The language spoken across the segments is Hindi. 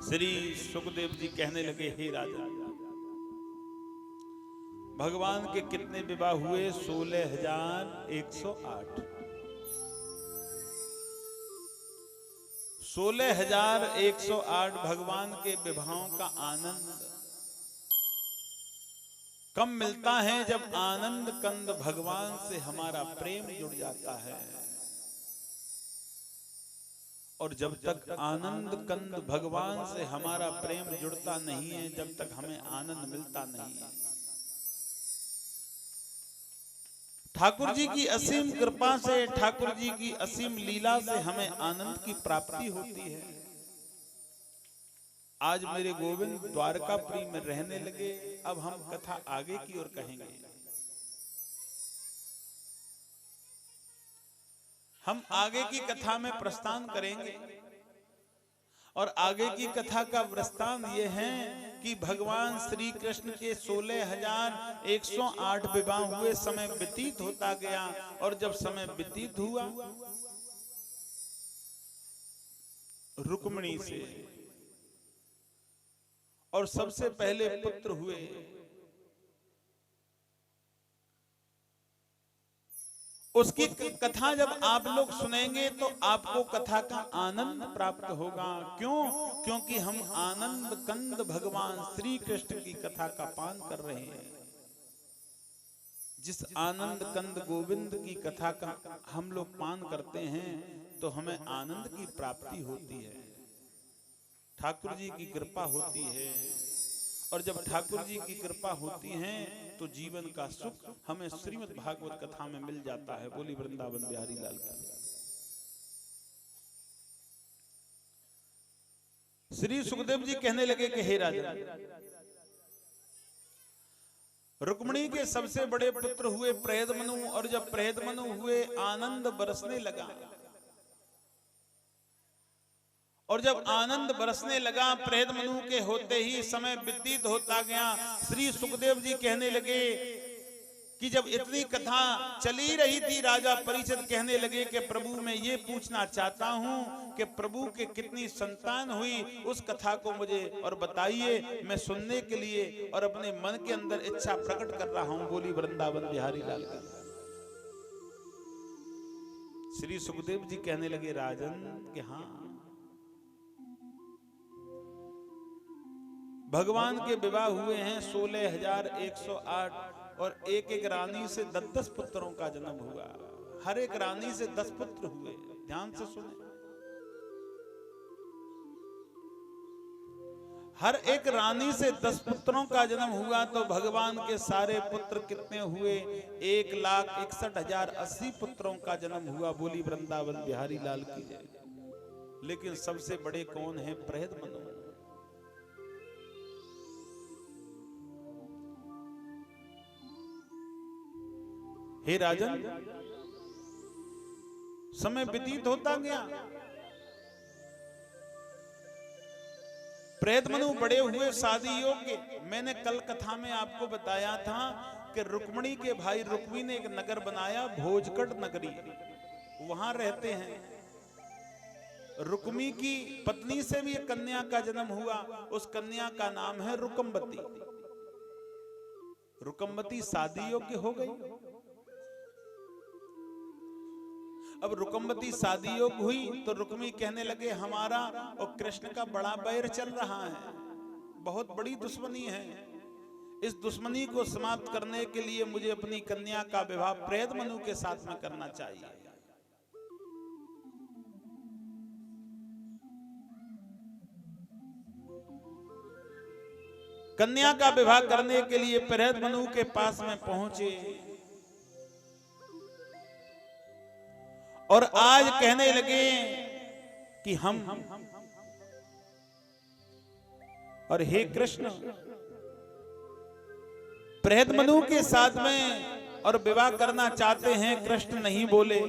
श्री सुखदेव जी कहने लगे, हे राजा, भगवान के कितने विवाह हुए? 16,108। 16,108 भगवान के विवाहों का आनंद कम मिलता है जब आनंद कंद भगवान से हमारा प्रेम जुड़ जाता है। और जब तक आनंद कंद भगवान से हमारा प्रेम जुड़ता नहीं है, जब तक हमें आनंद मिलता नहीं है। ठाकुर जी की असीम कृपा से, ठाकुर जी की असीम लीला से हमें आनंद की प्राप्ति होती है। आज मेरे गोविंद द्वारकापुरी में रहने लगे। अब हम कथा आगे की ओर कहेंगे। हम आगे की कथा में प्रस्थान करेंगे और आगे की कथा का वृत्तांत यह है कि भगवान श्री कृष्ण के 16,108 विवाह हुए। समय व्यतीत होता गया और जब समय व्यतीत हुआ, रुक्मिणी से और सबसे पहले पुत्र हुए। उसकी कथा जब आप लोग सुनेंगे तो आपको कथा का आनंद प्राप्त होगा। क्यों? क्योंकि हम आनंद कंद भगवान श्री कृष्ण की कथा का पान कर रहे हैं। जिस आनंद कंद गोविंद की कथा का हम लोग पान करते हैं तो हमें आनंद की प्राप्ति होती है, ठाकुर जी की कृपा होती है। और जब ठाकुर जी की कृपा होती है तो जीवन का सुख हमें श्रीमद् भागवत कथा में मिल जाता है। बोली वृंदावन बिहारी लाल की। श्री सुखदेव जी कहने लगे कि हे राजा, रुक्मिणी के सबसे बड़े पुत्र हुए प्रहदमनु। और जब प्रहदमनु हुए, आनंद बरसने लगा। और जब आनंद बरसने लगा, प्रहदमनु के होते ही समय व्यतीत होता गया। श्री सुखदेव जी कहने लगे कि जब इतनी कथा चली रही थी, राजा परीक्षित कहने लगे कि प्रभु मैं ये पूछना चाहता हूं कि प्रभु के कितनी संतान हुई, उस कथा को मुझे और बताइए। मैं सुनने के लिए और अपने मन के अंदर इच्छा प्रकट कर रहा हूं। बोली वृंदावन बिहारी लाल का। श्री सुखदेव जी कहने लगे, राजन कि हाँ, भगवान के विवाह हुए हैं 16,108 और एक एक रानी से 10-10 पुत्रों का जन्म हुआ। हर एक रानी से 10 पुत्र हुए। ध्यान से सुने, हर एक रानी से 10 पुत्रों का जन्म हुआ। तो भगवान के सारे पुत्र कितने हुए? 1,61,080 पुत्रों का जन्म हुआ। बोली वृंदावन बिहारी लाल की जय। लेकिन सबसे बड़े कौन है? प्रहदमनु। हे राजन, समय व्यतीत होता गया, प्रहदमनु बड़े हुए शादी योग्य। मैंने कल कथा में आपको बताया था कि रुक्मिणी के भाई रुक्मी ने एक नगर बनाया, भोजकट नगरी, वहां रहते हैं। रुक्मी की पत्नी से भी एक कन्या का जन्म हुआ। उस कन्या का नाम है रुकमवती। रुकमवती शादी योग्य हो गई। अब रुकमवती शादी योग्य हुई तो रुक्मी कहने लगे, हमारा और कृष्ण का बड़ा बैर चल रहा है, बहुत बड़ी दुश्मनी है। इस दुश्मनी को समाप्त करने के लिए मुझे अपनी कन्या का विवाह प्रहदमनु के साथ में करना चाहिए। कन्या का विवाह करने के लिए प्रहदमनु के पास में पहुंचे और आज कहने लगे कि हम और हे कृष्ण, प्रहदमनु के साथ में और विवाह करना चाहते हैं। कृष्ण नहीं बोले।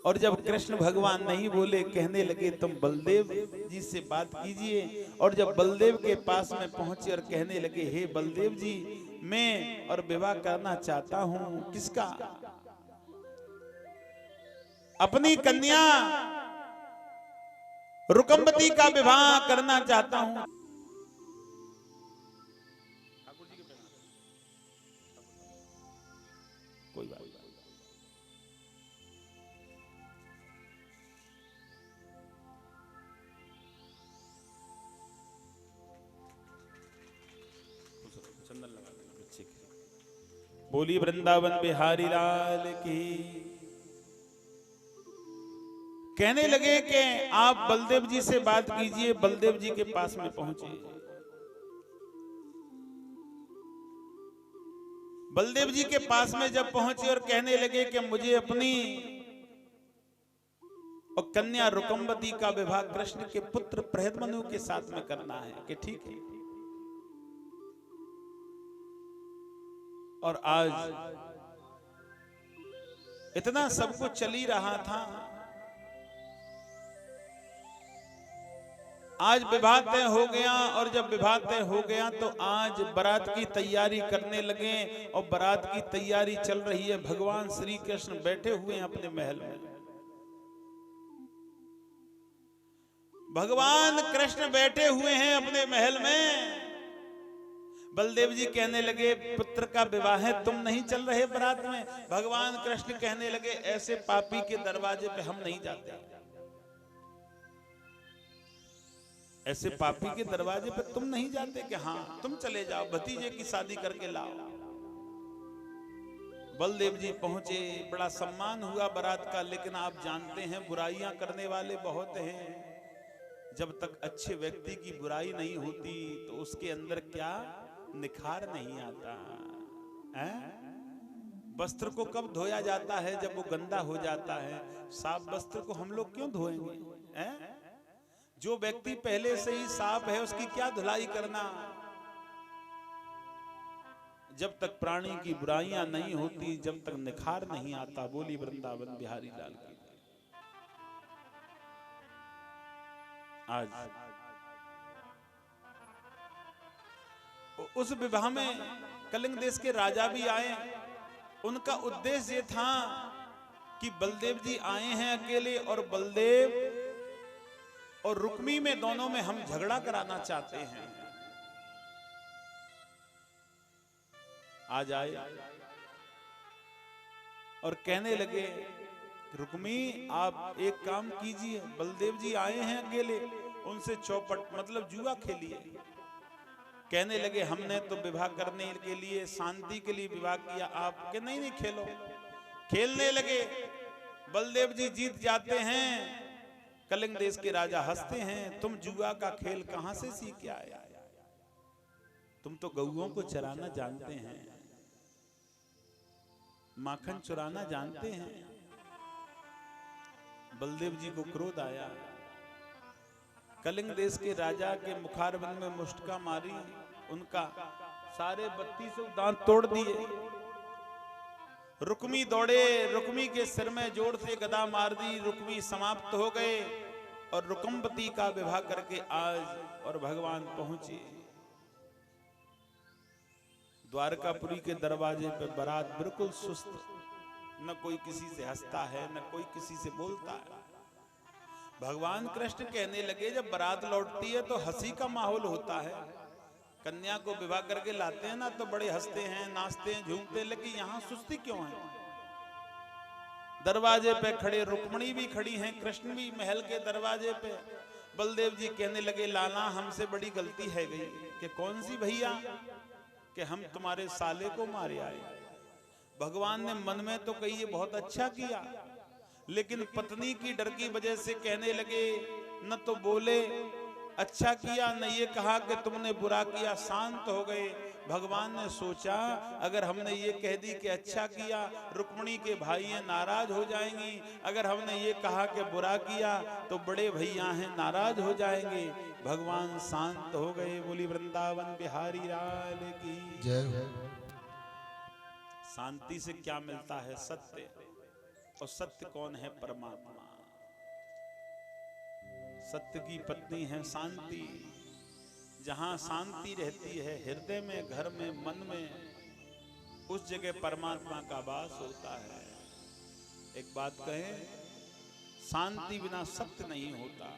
और जब कृष्ण भगवान नहीं बोले, कहने लगे तुम बलदेव जी से बात कीजिए। और जब बलदेव के पास में पहुंचे और कहने लगे, हे बलदेव जी, मैं और विवाह करना चाहता हूं। किसका? अपनी कन्या रुकमवती का विवाह करना चाहता हूं। कोई बात नहीं। चंदन लगा देना बच्चे के। बोली वृंदावन बिहारी लाल की। कहने लगे कि आप बलदेव जी से बात कीजिए। बलदेव जी के पास में पहुंचे। बलदेव जी के पास में जब पहुंचे और कहने लगे कि मुझे अपनी और कन्या रुकमवती का विवाह कृष्ण के पुत्र प्रहदमनु के साथ में करना है कि ठीक है। और आज इतना सब कुछ चल ही रहा था। आज विवाह तय हो गया और जब विवाह तय हो गया तो आज बारात की तैयारी करने लगे और बारात की तैयारी चल रही है। भगवान श्री कृष्ण बैठे हुए हैं अपने महल में। भगवान कृष्ण बैठे हुए हैं अपने महल में। बलदेव जी कहने लगे पुत्र का विवाह है, तुम नहीं चल रहे बारात में। भगवान कृष्ण कहने लगे ऐसे पापी के दरवाजे पे हम नहीं जाते। ऐसे पापी के दरवाजे पे तुम नहीं जाते कि हाँ तुम चले जाओ, भतीजे की शादी करके लाओ। बलदेव जी पहुंचे, बड़ा सम्मान हुआ बारात का। लेकिन आप जानते हैं बुराइयां करने वाले बहुत हैं। जब तक अच्छे व्यक्ति की बुराई नहीं होती तो उसके अंदर क्या निखार नहीं आता है। वस्त्र को कब धोया जाता है? जब वो गंदा हो जाता है। साफ वस्त्र को हम लोग क्यों धोएंगे? जो व्यक्ति पहले से ही साफ है उसकी क्या धुलाई करना। जब तक प्राणी की बुराइयां नहीं होती, जब तक निखार नहीं आता। बोली वृंदावन बिहारी लाल की। आज उस विवाह में कलिंग देश के राजा भी आए। उनका उद्देश्य ये था कि बलदेव जी आए हैं अकेले और बलदेव और रुक्मी में दोनों में हम झगड़ा कराना चाहते हैं। आज आए और कहने लगे रुक्मी आप एक काम कीजिए, बलदेव जी आए हैं अकेले, उनसे चौपट मतलब जुआ खेलिए। कहने लगे हमने तो विवाह करने के लिए शांति के लिए विवाह किया, आप के नहीं नहीं खेलो। खेलने लगे, बलदेव जी जीत जाते हैं। कलिंग देश के राजा हंसते हैं, तुम जुआ का खेल कहां से सीख के आए? तुम तो गऊओं को चराना जानते हैं, माखन चुराना जानते हैं। बलदेव जी को क्रोध आया। कलिंग देश के राजा के मुखारबिंद में मुष्टिका मारी, उनका सारे 32 दांत तोड़ दिए। रुक्मी दौड़े, रुक्मी के सिर में जोर से गदा मार दी। रुक्मी समाप्त हो गए और रुकमवती का विवाह करके आज और भगवान पहुंचे। द्वारकापुरी के दरवाजे पे बारात बिल्कुल सुस्त, न कोई किसी से हंसता है न कोई किसी से बोलता है। भगवान कृष्ण कहने लगे जब बारात लौटती है तो हंसी का माहौल होता है। कन्या को विवाह करके लाते हैं ना तो बड़े हंसते हैं, नाचते हैं, झूमते हैं, लेकिन यहाँ सुस्ती क्यों है? दरवाजे पे खड़े रुक्मणी भी खड़ी हैं, कृष्ण भी महल के दरवाजे पे। बलदेव जी कहने लगे लाला हमसे बड़ी गलती है गई। कि कौन सी भैया? कि हम तुम्हारे साले को मारे आए। भगवान ने मन में तो कही ये बहुत अच्छा किया, लेकिन पत्नी की डर की वजह से कहने लगे न तो बोले अच्छा किया न ये कहा कि तुमने बुरा किया, शांत हो गए। भगवान ने सोचा अगर हमने ये कह दी कि अच्छा किया, रुक्मणी के भाई नाराज हो जाएंगी। अगर हमने ये कहा कि बुरा किया तो बड़े भैया हैं नाराज हो जाएंगे। भगवान शांत हो गए। बोली वृंदावन बिहारी लाल की जय। शांति से क्या मिलता है? सत्य। और सत्य कौन है? परमात्मा। सत्य की पत्नी है शांति। जहां शांति रहती है हृदय में, घर में, मन में, उस जगह परमात्मा का वास होता है। एक बात कहें, शांति बिना सत्य नहीं होता।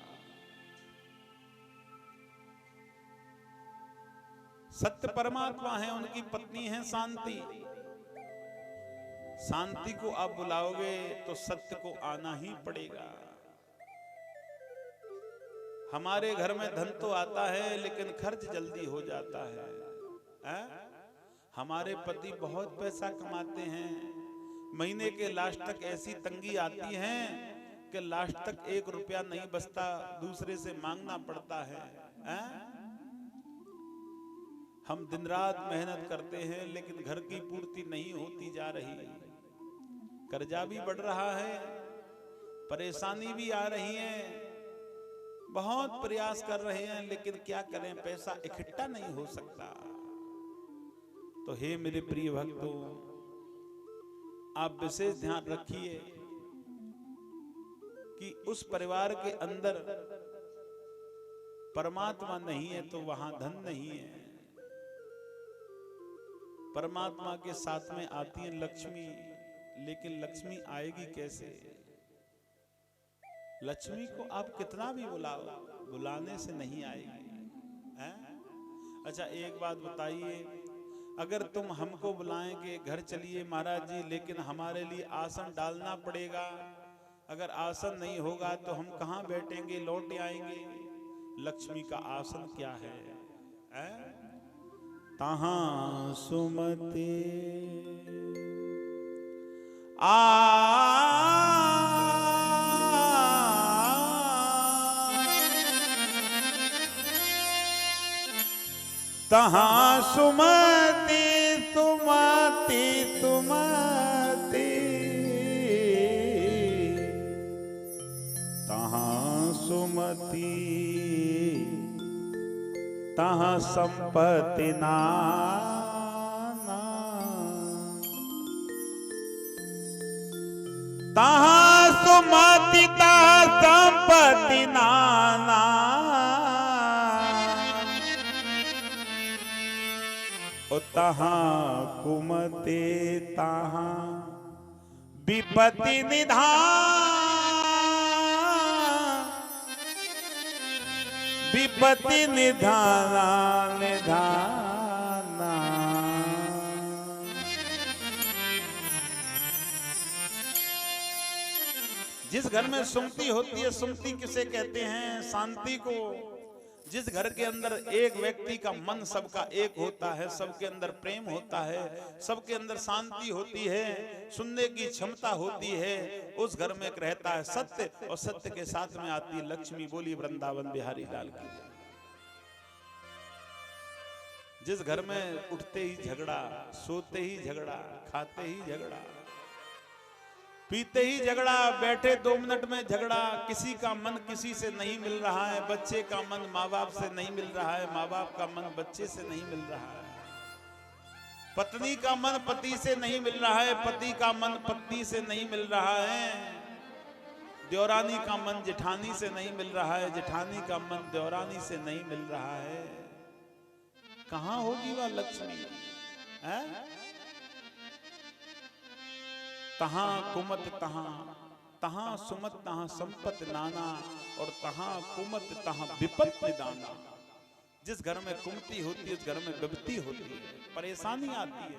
सत्य परमात्मा है, उनकी पत्नी है शांति। शांति को आप बुलाओगे तो सत्य को आना ही पड़ेगा। हमारे घर में धन तो आता है लेकिन खर्च जल्दी हो जाता है। हमारे पति बहुत पैसा कमाते हैं, महीने के लास्ट तक ऐसी तंगी आती है कि लास्ट तक 1 रुपया नहीं बचता, दूसरे से मांगना पड़ता है। हम दिन रात मेहनत करते हैं लेकिन घर की पूर्ति नहीं होती जा रही, कर्जा भी बढ़ रहा है, परेशानी भी आ रही है, बहुत प्रयास कर रहे हैं लेकिन क्या करें, पैसा इकट्ठा नहीं हो सकता। तो हे मेरे प्रिय भक्तों, आप विशेष ध्यान रखिए कि उस परिवार के अंदर परमात्मा नहीं है तो वहां धन नहीं है। परमात्मा के साथ में आती है लक्ष्मी, लेकिन लक्ष्मी आएगी कैसे? लक्ष्मी को आप कितना भी बुलाओ, बुलाने से नहीं आएगी। अच्छा एक बात बताइए, अगर तुम हमको बुलाएंगे घर चलिए महाराज जी, लेकिन हमारे लिए आसन डालना पड़ेगा, अगर आसन नहीं होगा तो हम कहाँ बैठेंगे, लौट आएंगे। लक्ष्मी का आसन क्या है? तहां सुमति तहां सुमति सुमति सुमति, तहां सुमति तहां संपत्ति नाना, तहां सुमति तहां संपत्ति नाना, तहां कुमते तहां विपत्ति निधान, विपत्ति निधाना निधाना। जिस घर में सुमति होती है, सुमति किसे कहते हैं? शांति को। जिस घर के अंदर एक व्यक्ति का मन सबका एक होता है, सबके अंदर प्रेम होता है, सबके अंदर शांति होती है, सुनने की क्षमता होती है, उस घर में रहता है सत्य, और सत्य के साथ में आती है लक्ष्मी। बोली वृंदावन बिहारी लाल की। जिस घर में उठते ही झगड़ा, सोते ही झगड़ा, खाते ही झगड़ा, पीते ही झगड़ा, बैठे 2 मिनट में झगड़ा, किसी का मन किसी से नहीं मिल रहा है, बच्चे का मन माँ बाप से नहीं मिल रहा है, माँ बाप का मन बच्चे से नहीं मिल रहा है, पत्नी का मन पति से नहीं मिल रहा है, पति का मन पत्नी से नहीं मिल रहा है, देवरानी का मन जेठानी से नहीं मिल रहा है, जेठानी का मन देवरानी से नहीं मिल रहा है। कहाँ होगी वह लक्ष्मी? तहां कुमत तहां, तहां सुमत तहां संपत नाना, और तहां कुमत तहां विपत निदाना। जिस घर में कुमति होती है उस घर में विपत्ति होती है, परेशानी आती है।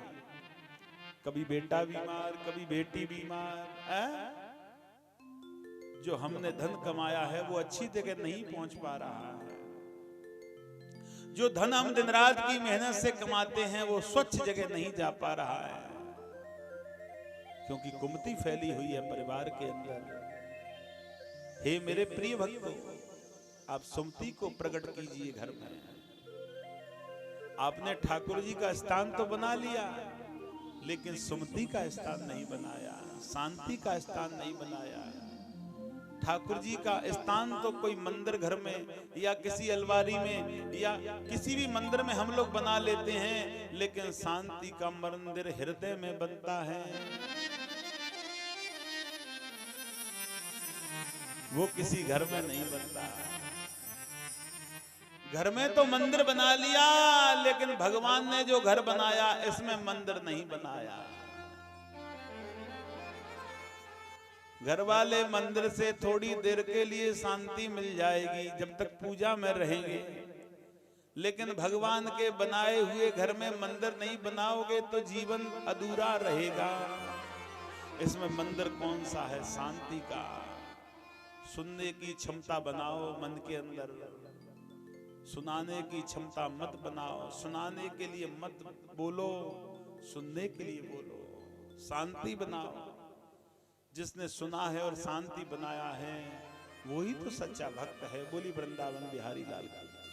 कभी बेटा बीमार, कभी बेटी बीमार, जो हमने धन कमाया है वो अच्छी जगह नहीं पहुंच पा रहा है। जो धन हम दिन रात की मेहनत से कमाते हैं वो स्वच्छ जगह नहीं जा पा रहा है, क्योंकि कुमति फैली हुई है परिवार के अंदर। हे मेरे प्रिय भक्तों, आप सुमति को प्रकट कीजिए घर में। आपने ठाकुर जी का स्थान तो बना लिया, लेकिन सुमति का स्थान नहीं बनाया, शांति का स्थान नहीं बनाया। ठाकुर जी का स्थान तो कोई मंदिर घर में या किसी अलमारी में या किसी भी मंदिर में हम लोग बना लेते हैं, लेकिन शांति का मंदिर हृदय में बनता है। वो किसी घर में नहीं बनता। घर में तो मंदिर बना लिया, लेकिन भगवान ने जो घर बनाया इसमें मंदिर नहीं बनाया। घर वाले मंदिर से थोड़ी देर के लिए शांति मिल जाएगी, जब तक पूजा में रहेंगे, लेकिन भगवान के बनाए हुए घर में मंदिर नहीं बनाओगे तो जीवन अधूरा रहेगा। इसमें मंदिर कौन सा है? शांति का। सुनने की क्षमता बनाओ मन के अंदर, सुनाने की क्षमता मत बनाओ। सुनाने के लिए मत बोलो, सुनने के लिए बोलो। शांति बनाओ। जिसने सुना है और शांति बनाया है वही तो सच्चा भक्त है। बोली वृंदावन बिहारी लाल की।